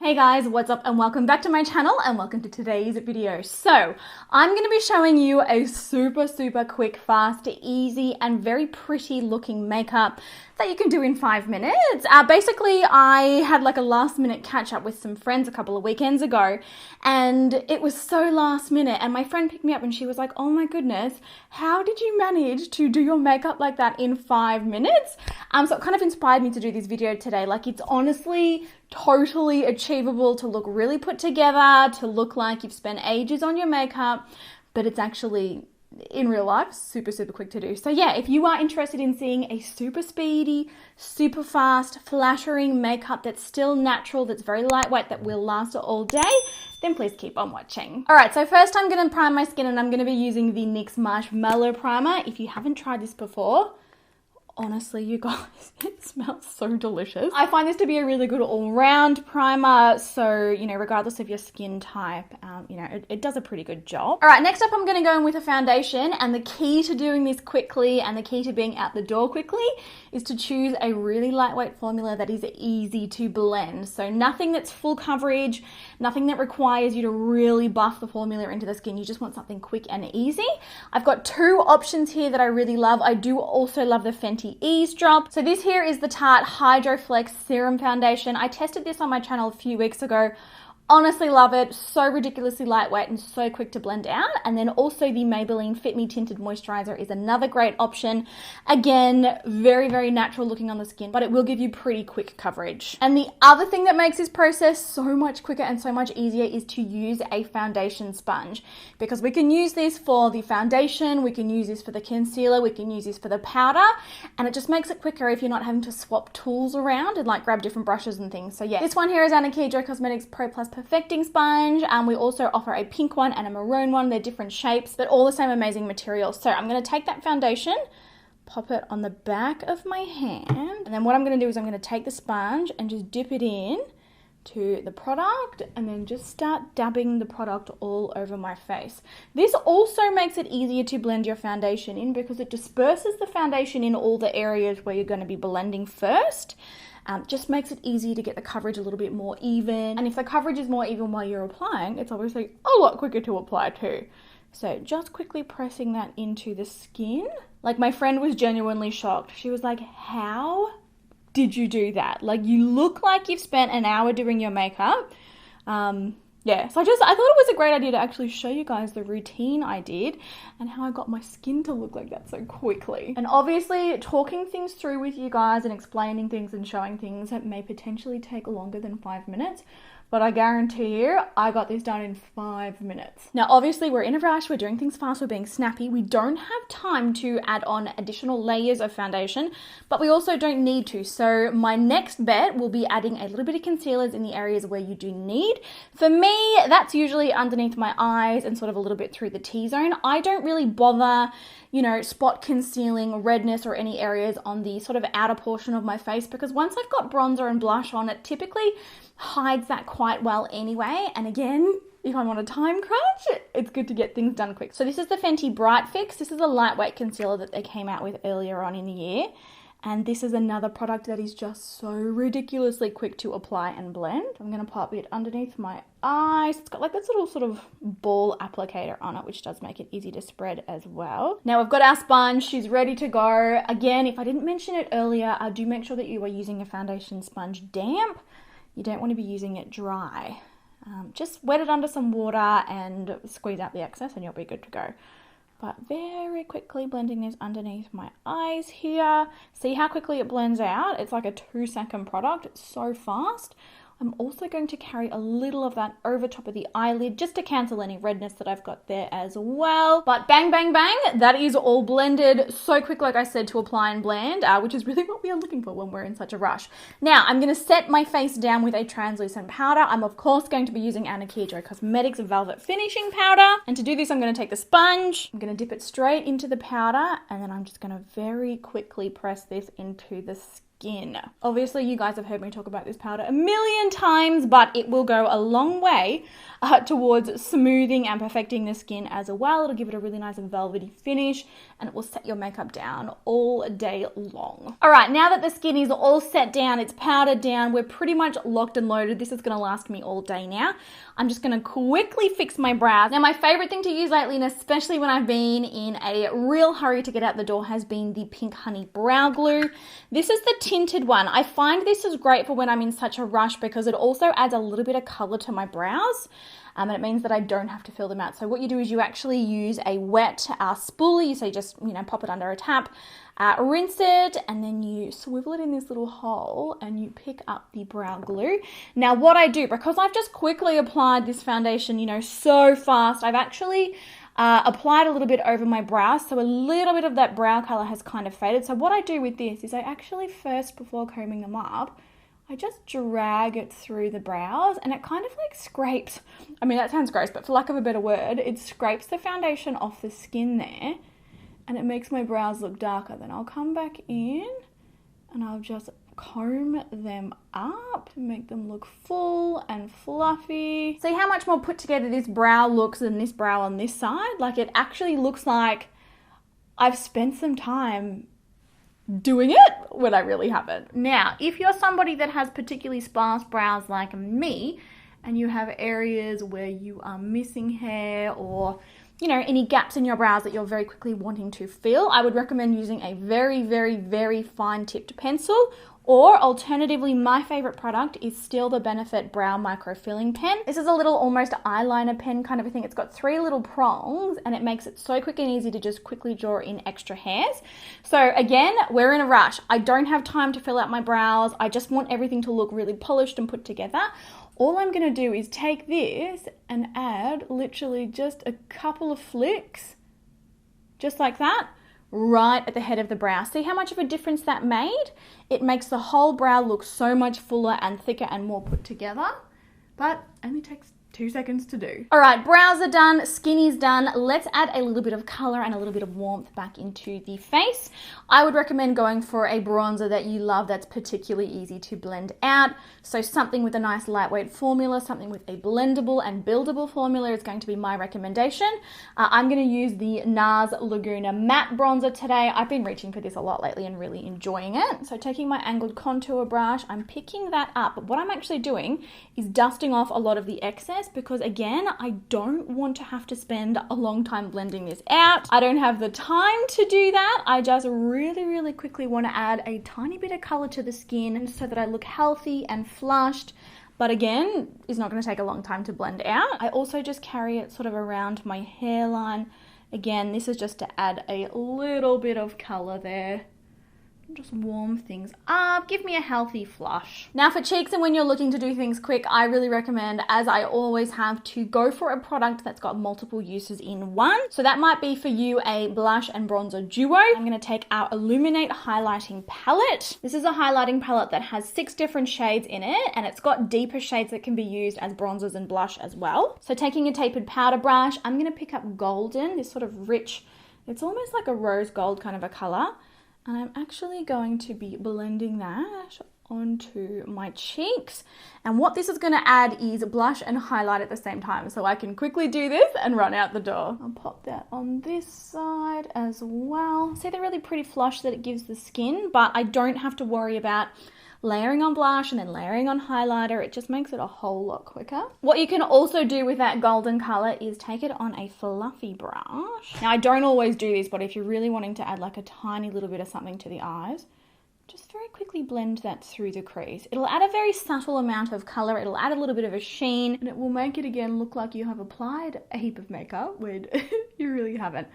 Hey guys, what's up and welcome back to my channel and welcome to today's video. So I'm going to be showing you a super quick, fast, easy and very pretty looking makeup that you can do in 5 minutes. Basically, I had like a last minute catch up with some friends a couple of weekends ago and it was so last minute and my friend picked me up and she was like, oh my goodness, how did you manage to do your makeup like that in 5 minutes? So it kind of inspired me to do this video today. Like it's honestly totally achievable to look really put together, to look like you've spent ages on your makeup, but it's actually in real life super quick to do. So yeah, if you are interested in seeing a super speedy, super fast, flattering makeup that's still natural, that's very lightweight, that will last all day, then please keep on watching. All right, so first I'm going to prime my skin and I'm going to be using the NYX Marshmallow Primer. If you haven't tried this before, honestly, you guys, it smells so delicious. I find this to be a really good all-round primer. So, you know, regardless of your skin type, it does a pretty good job. All right, next up, I'm going to go in with a foundation. And the key to doing this quickly and the key to being out the door quickly is to choose a really lightweight formula that is easy to blend. So nothing that's full coverage, nothing that requires you to really buff the formula into the skin. You just want something quick and easy. I've got two options here that I really love. I do also love the Fenty Eavesdrop. So this here is the Tarte Hydro Flex Serum Foundation. I tested this on my channel a few weeks ago. Honestly love it. So ridiculously lightweight and so quick to blend out. And then also the Maybelline Fit Me Tinted Moisturizer is another great option. Again, very natural looking on the skin, but it will give you pretty quick coverage. And the other thing that makes this process so much quicker and so much easier is to use a foundation sponge, because we can use this for the foundation, we can use this for the concealer, we can use this for the powder, and it just makes it quicker if you're not having to swap tools around and like grab different brushes and things. So yeah, this one here is our Nikkia Cosmetics Pro Plus Perfecting Sponge. We also offer a pink one and a maroon one. They're different shapes, but all the same amazing materials. So I'm going to take that foundation, pop it on the back of my hand, and then what I'm going to do is I'm going to take the sponge and just dip it in to the product and then just start dabbing the product all over my face. This also makes it easier to blend your foundation in because it disperses the foundation in all the areas where you're going to be blending first. Just makes it easier to get the coverage a little bit more even. And if the coverage is more even while you're applying, it's obviously a lot quicker to apply too. So just quickly pressing that into the skin. Like my friend was genuinely shocked. She was like, how did you do that? Like you look like you've spent an hour doing your makeup. Yeah, so I thought it was a great idea to actually show you guys the routine I did and how I got my skin to look like that so quickly. And obviously talking things through with you guys and explaining things and showing things that may potentially take longer than 5 minutes. But I guarantee you, I got this done in 5 minutes. Now, obviously, we're in a rush. We're doing things fast. We're being snappy. We don't have time to add on additional layers of foundation, but we also don't need to. So my next bet will be adding a little bit of concealers in the areas where you do need. For me, that's usually underneath my eyes and sort of a little bit through the T-zone. I don't really bother, you know, spot concealing redness or any areas on the sort of outer portion of my face because once I've got bronzer and blush on, it typically hides that quite well anyway. And again, if I'm on a time crunch, it's good to get things done quick. So this is the Fenty Bright Fix. This is a lightweight concealer that they came out with earlier on in the year. And this is another product that is just so ridiculously quick to apply and blend. I'm going to pop it underneath my eyes. It's got like this little sort of ball applicator on it, which does make it easy to spread as well. Now we've got our sponge. She's ready to go. Again, if I didn't mention it earlier, do make sure that you are using a foundation sponge damp. You don't want to be using it dry. Just wet it under some water and squeeze out the excess and you'll be good to go. But very quickly blending this underneath my eyes here. See how quickly it blends out? It's like a 2-second product. It's so fast. I'm also going to carry a little of that over top of the eyelid just to cancel any redness that I've got there as well. But bang, bang, bang, that is all blended so quick, like I said, to apply and blend, which is really what we are looking for when we're in such a rush. Now, I'm going to set my face down with a translucent powder. I'm, of course, going to be using our Gerard Cosmetics Velvet Finishing Powder. And to do this, I'm going to take the sponge, I'm going to dip it straight into the powder, and then I'm just going to very quickly press this into the skin. Obviously, you guys have heard me talk about this powder a million times, but it will go a long way towards smoothing and perfecting the skin as well. It'll give it a really nice velvety finish, and it will set your makeup down all day long. All right, now that the skin is all set down, it's powdered down, we're pretty much locked and loaded. This is gonna last me all day now. I'm just gonna quickly fix my brows. Now, my favorite thing to use lately, and especially when I've been in a real hurry to get out the door, has been the Pink Honey Brow Glue. This is the tinted one. I find this is great for when I'm in such a rush because it also adds a little bit of color to my brows. And it means that I don't have to fill them out. So what you do is you actually use a wet spoolie. So you just, pop it under a tap, rinse it, and then you swivel it in this little hole and you pick up the brow glue. Now what I do, because I've just quickly applied this foundation, so fast, I've actually applied a little bit over my brows. So a little bit of that brow color has kind of faded. So what I do with this is I actually first, before combing them up, I just drag it through the brows and it kind of like scrapes. I mean, that sounds gross, but for lack of a better word, it scrapes the foundation off the skin there and it makes my brows look darker. Then I'll come back in and I'll just comb them up, make them look full and fluffy. See how much more put together this brow looks than this brow on this side? Like, it actually looks like I've spent some time doing it when I really haven't. Now, if you're somebody that has particularly sparse brows like me, and you have areas where you are missing hair or, any gaps in your brows that you're very quickly wanting to fill, I would recommend using a very, very, very fine tipped pencil. Or alternatively, my favorite product is still the Benefit Brow Micro Filling Pen. This is a little almost eyeliner pen kind of a thing. It's got 3 little prongs and it makes it so quick and easy to just quickly draw in extra hairs. So again, we're in a rush. I don't have time to fill out my brows. I just want everything to look really polished and put together. All I'm gonna do is take this and add literally just a couple of flicks, just like that, right at the head of the brow. See how much of a difference that made? It makes the whole brow look so much fuller and thicker and more put together, but only takes 2 seconds to do. All right, brows are done, skin is done. Let's add a little bit of color and a little bit of warmth back into the face. I would recommend going for a bronzer that you love that's particularly easy to blend out. So something with a nice lightweight formula, something with a blendable and buildable formula is going to be my recommendation. I'm gonna use the NARS Laguna Matte Bronzer today. I've been reaching for this a lot lately and really enjoying it. So taking my angled contour brush, I'm picking that up. But what I'm actually doing is dusting off a lot of the excess, because again, I don't want to have to spend a long time blending this out. I don't have the time to do that. I just really, really quickly want to add a tiny bit of color to the skin so that I look healthy and flushed. But again, it's not going to take a long time to blend out. I also just carry it sort of around my hairline. Again, this is just to add a little bit of color there. Just warm things up, give me a healthy flush. Now for cheeks, and when you're looking to do things quick, I really recommend, as I always have, to go for a product that's got multiple uses in one. So that might be for you a blush and bronzer duo. I'm gonna take our Illuminate Highlighting Palette. This is a highlighting palette that has 6 different shades in it, and it's got deeper shades that can be used as bronzers and blush as well. So taking a tapered powder brush, I'm gonna pick up Golden, this sort of rich, it's almost like a rose gold kind of a color. And I'm actually going to be blending that onto my cheeks. And what this is going to add is blush and highlight at the same time. So I can quickly do this and run out the door. I'll pop that on this side as well. See the really pretty flush that it gives the skin, but I don't have to worry about layering on blush and then layering on highlighter. It just makes it a whole lot quicker. What you can also do with that golden color is take it on a fluffy brush. Now, I don't always do this, but if you're really wanting to add like a tiny little bit of something to the eyes, just very quickly blend that through the crease. It'll add a very subtle amount of color. It'll add a little bit of a sheen, and it will make it again look like you have applied a heap of makeup when you really haven't.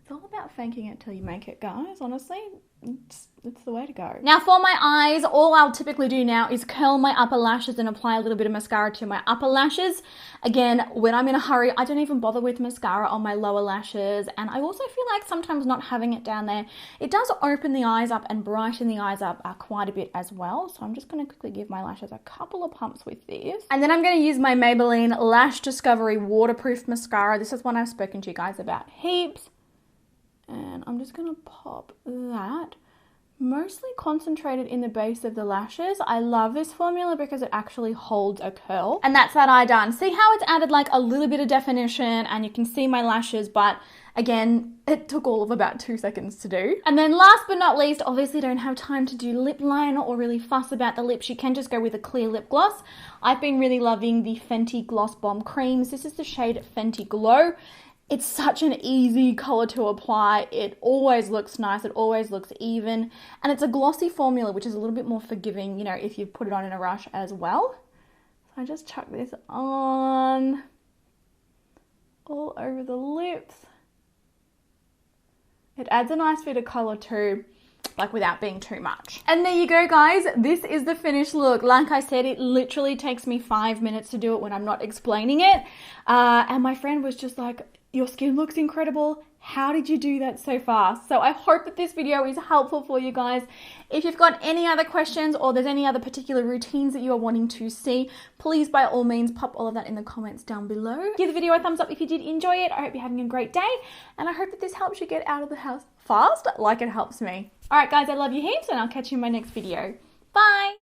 It's all about faking it till you make it, guys. Honestly, it's the way to go. Now for my eyes, all I'll typically do now is curl my upper lashes and apply a little bit of mascara to my upper lashes. Again, when I'm in a hurry, I don't even bother with mascara on my lower lashes. And I also feel like sometimes not having it down there, it does open the eyes up and brighten the eyes up quite a bit as well. So I'm just going to quickly give my lashes a couple of pumps with this. And then I'm going to use my Maybelline Lash Discovery Waterproof Mascara. This is one I've spoken to you guys about heaps. And I'm just going to pop that mostly concentrated in the base of the lashes. I love this formula because it actually holds a curl. And that's that eye done. See how it's added like a little bit of definition and you can see my lashes, but again, it took all of about 2 seconds to do. And then last but not least, obviously don't have time to do lip liner or really fuss about the lips. You can just go with a clear lip gloss. I've been really loving the Fenty Gloss Bomb Creams. This is the shade Fenty Glow. It's such an easy color to apply. It always looks nice. It always looks even. And it's a glossy formula, which is a little bit more forgiving, you know, if you put it on in a rush as well. So I just chuck this on all over the lips. It adds a nice bit of color too, like without being too much. And there you go, guys. This is the finished look. Like I said, it literally takes me 5 minutes to do it when I'm not explaining it. And my friend was just like, your skin looks incredible. How did you do that so fast? So I hope that this video is helpful for you guys. If you've got any other questions or there's any other particular routines that you are wanting to see, please by all means pop all of that in the comments down below. Give the video a thumbs up if you did enjoy it. I hope you're having a great day and I hope that this helps you get out of the house fast like it helps me. All right, guys, I love you heaps and I'll catch you in my next video. Bye.